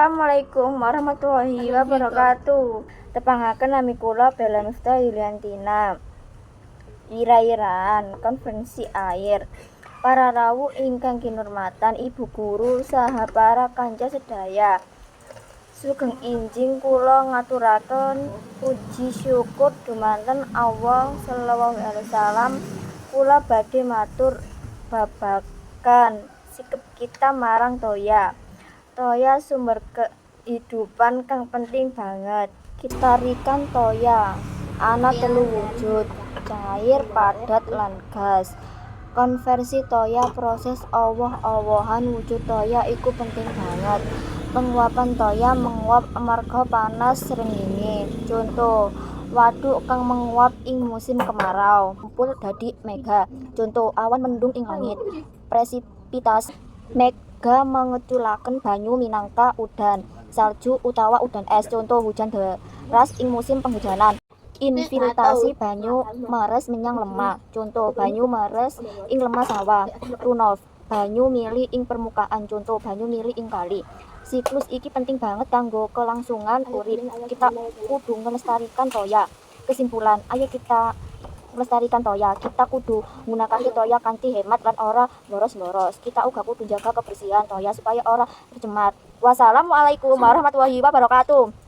Assalamualaikum warahmatullahi wabarakatuh. Tepangaken nami kula Bella Miftah Yuliantina. Ira-iraan konferensi air. Para rawuh ingkang kinurmatan Ibu Guru saha para kanca sedaya. Sugeng injing kula ngaturaken puji syukur dumateng Allah sallallahu alaihi wasallam. Kula badhe matur babagan sikep kita marang toya. Toya sumber kehidupan kang penting banget. Kitarikan toya ana telu wujud, cair, padat, lan gas. Konversi toya proses owoh-owohan wujud toya iku penting banget. Penguapan toya menguap amarga panas srengenge. Contoh, wadhuk kang menguap ing musim kemarau kumpul dadi mega. Contoh, awan mendung ing langit. Presipitasi mega mengeculaken banyu minangka udan, salju utawa udan es. Contoh, hujan deras ing musim penghujanan. Infiltrasi banyu meres menyang lemah. Contoh, banyu meres ing lemah sawah. Runoff, banyu mili ing permukaan. Contoh, banyu mili ing kali. Siklus iki penting banget kanggo kelangsungan urip. Kita kudu ngelestarikan toya. Kesimpulan, ayo kita melestarikan toya. Kita kudu nggunakake toya kanthi hemat lan ora boros-boros. Kita uga kudu jaga kebersihan toya supaya ora tercemar. Wassalamualaikum warahmatullahi wabarakatuh.